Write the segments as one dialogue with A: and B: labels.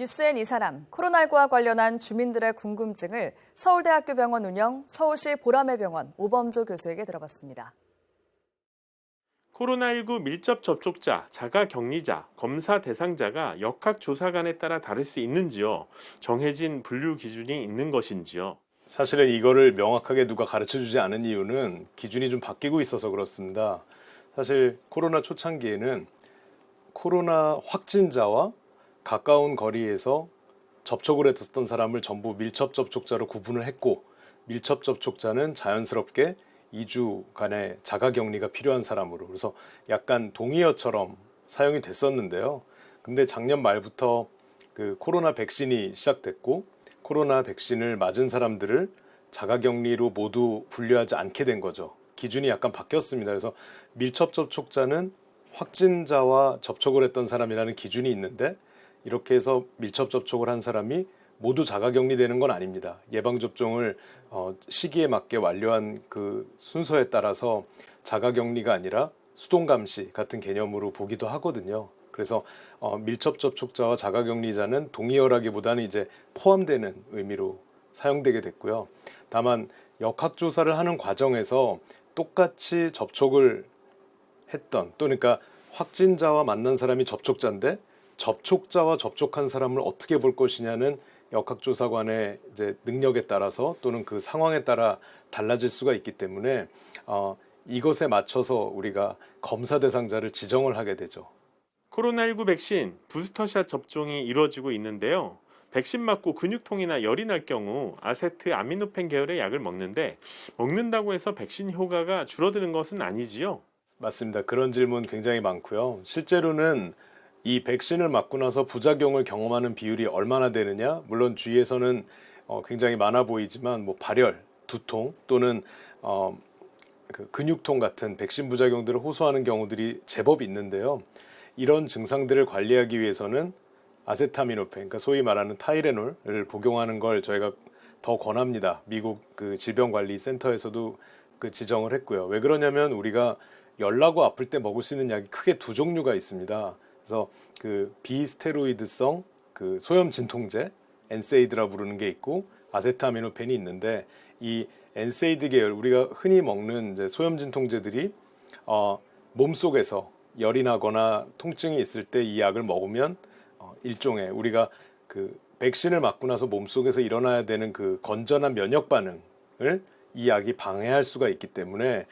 A: 뉴스엔 이 사람, 코로나19와 관련한 주민들의 궁금증을 서울대학교 병원 운영 서울시 보라매 병원 오범조 교수에게 들어봤습니다.
B: 코로나19 밀접 접촉자, 자가격리자, 검사 대상자가 역학조사관에 따라 다를 수 있는지요? 정해진 분류 기준이 있는 것인지요?
C: 사실은 이거를 명확하게 누가 가르쳐주지 않은 이유는 기준이 좀 바뀌고 있어서 그렇습니다. 사실 코로나 초창기에는 코로나 확진자와 가까운 거리에서 접촉을 했었던 사람을 전부 밀접 접촉자로 구분을 했고, 밀접 접촉자는 자연스럽게 2주간의 자가격리가 필요한 사람으로, 그래서 약간 동의어처럼 사용이 됐었는데요. 근데 작년 말부터 그 코로나 백신이 시작됐고, 코로나 백신을 맞은 사람들을 자가격리로 모두 분류하지 않게 된 거죠. 기준이 약간 바뀌었습니다. 그래서 밀접 접촉자는 확진자와 접촉을 했던 사람이라는 기준이 있는데, 이렇게 해서 밀접 접촉을 한 사람이 모두 자가격리되는 건 아닙니다. 예방접종을 시기에 맞게 완료한 그 순서에 따라서 자가격리가 아니라 수동감시 같은 개념으로 보기도 하거든요. 그래서 밀접 접촉자와 자가격리자는 동의어라기보다는 이제 포함되는 의미로 사용되게 됐고요. 다만 역학조사를 하는 과정에서 똑같이 접촉을 했던, 또 그러니까 확진자와 만난 사람이 접촉자인데 접촉자와 접촉한 사람을 어떻게 볼 것이냐는 역학조사관의 이제 능력에 따라서 또는 그 상황에 따라 달라질 수가 있기 때문에 이것에 맞춰서 우리가 검사 대상자를 지정을 하게 되죠.
B: 코로나19 백신 부스터샷 접종이 이루어지고 있는데요. 백신 맞고 근육통이나 열이 날 경우 아세트 아미노펜 계열의 약을 먹는다고 해서 백신 효과가 줄어드는 것은 아니지요?
C: 맞습니다. 그런 질문 굉장히 많고요. 실제로는 이 백신을 맞고 나서 부작용을 경험하는 비율이 얼마나 되느냐? 물론 주위에서는 굉장히 많아 보이지만 뭐 발열, 두통 또는 그 근육통 같은 백신 부작용들을 호소하는 경우들이 제법 있는데요. 이런 증상들을 관리하기 위해서는 아세타미노펜, 그러니까 소위 말하는 타이레놀을 복용하는 걸 저희가 더 권합니다. 미국 그 질병관리센터에서도 그 지정을 했고요. 왜 그러냐면 우리가 열나고 아플 때 먹을 수 있는 약이 크게 두 종류가 있습니다. 그래서 그 비스테로이드성 그 소염 진통제 엔세이드라 부르는 게 있고 아세타미노펜이 있는데, 이 엔세이드 계열, 우리가 흔히 먹는 이제 소염 진통제들이 몸속에서 열이 나거나 통증이 있을 때 이 약을 먹으면 일종의 우리가 그 백신을 맞고 나서 몸속에서 일어나야 되는 그 건전한 면역 반응을 이 약이 방해할 수가 있기 때문에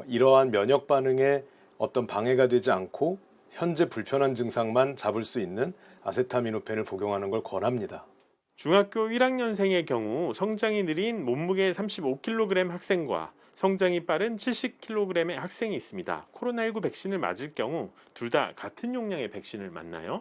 C: 이러한 면역 반응에 어떤 방해가 되지 않고 현재 불편한 증상만 잡을 수 있는 아세타미노펜을 복용하는 걸 권합니다.
B: 중학교 1학년생의 경우 성장이 느린 몸무게 35kg 학생과 성장이 빠른 70kg의 학생이 있습니다. 코로나19 백신을 맞을 경우 둘 다 같은 용량의 백신을 맞나요?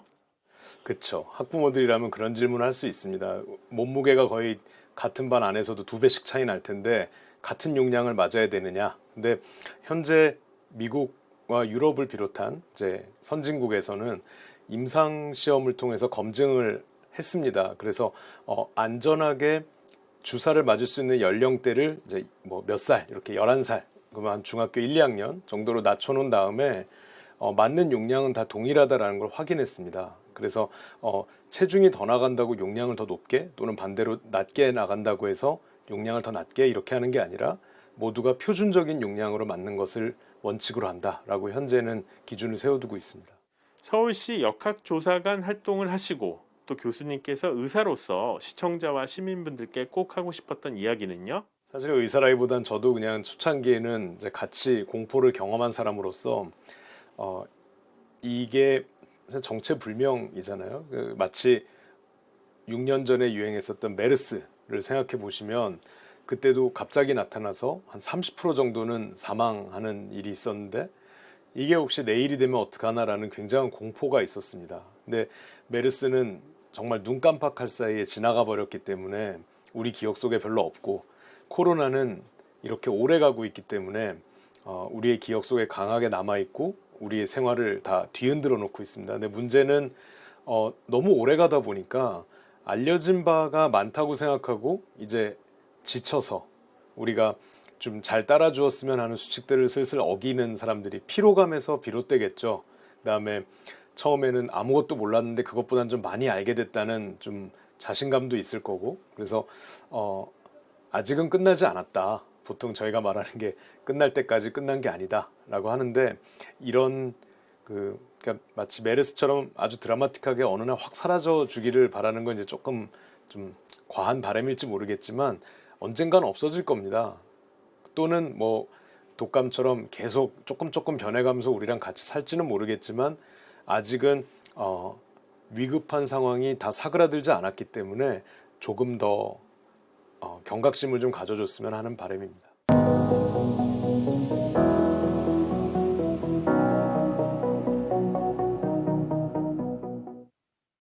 C: 그렇죠. 학부모들이라면 그런 질문을 할 수 있습니다. 몸무게가 거의 같은 반 안에서도 2배씩 차이 날 텐데 같은 용량을 맞아야 되느냐? 근데 현재 미국과 유럽을 비롯한 이제 선진국에서는 임상 시험을 통해서 검증을 했습니다. 그래서 안전하게 주사를 맞을 수 있는 연령대를 이제 뭐 몇 살, 이렇게 11살, 그러면 한 중학교 1, 2학년 정도로 낮춰놓은 다음에 맞는 용량은 다 동일하다라는 걸 확인했습니다. 그래서 체중이 더 나간다고 용량을 더 높게 또는 반대로 낮게 나간다고 해서 용량을 더 낮게 이렇게 하는 게 아니라 모두가 표준적인 용량으로 맞는 것을 원칙으로 한다라고 현재는 기준을 세워두고 있습니다.
B: 서울시 역학조사관 활동을 하시고 또 교수님께서 의사로서 시청자와 시민분들께 꼭 하고 싶었던 이야기는요?
C: 사실 의사라기보단 저도 그냥 초창기에는 이제 같이 공포를 경험한 사람으로서 이게 정체불명이잖아요. 마치 6년 전에 유행했었던 메르스를 생각해 보시면 그때도 갑자기 나타나서 한 30% 정도는 사망하는 일이 있었는데 이게 혹시 내일이 되면 어떡하나라는 굉장한 공포가 있었습니다. 근데 메르스는 정말 눈 깜빡할 사이에 지나가 버렸기 때문에 우리 기억 속에 별로 없고, 코로나는 이렇게 오래 가고 있기 때문에 우리의 기억 속에 강하게 남아있고 우리의 생활을 다 뒤흔들어 놓고 있습니다. 근데 문제는 너무 오래 가다 보니까 알려진 바가 많다고 생각하고 이제 지쳐서 우리가 좀 잘 따라주었으면 하는 수칙들을 슬슬 어기는 사람들이 피로감에서 비롯되겠죠. 그다음에 처음에는 아무것도 몰랐는데 그것보다는 좀 많이 알게 됐다는 좀 자신감도 있을 거고, 그래서 아직은 끝나지 않았다. 보통 저희가 말하는 게 끝날 때까지 끝난 게 아니다라고 하는데, 이런 그러니까 마치 메르스처럼 아주 드라마틱하게 어느 날 확 사라져 주기를 바라는 건 이제 조금 좀 과한 바람일지 모르겠지만 언젠간 없어질 겁니다. 또는 뭐 독감처럼 계속 조금 변해가면서 우리랑 같이 살지는 모르겠지만 아직은 위급한 상황이 다 사그라들지 않았기 때문에 조금 더 경각심을 좀 가져줬으면 하는 바람입니다.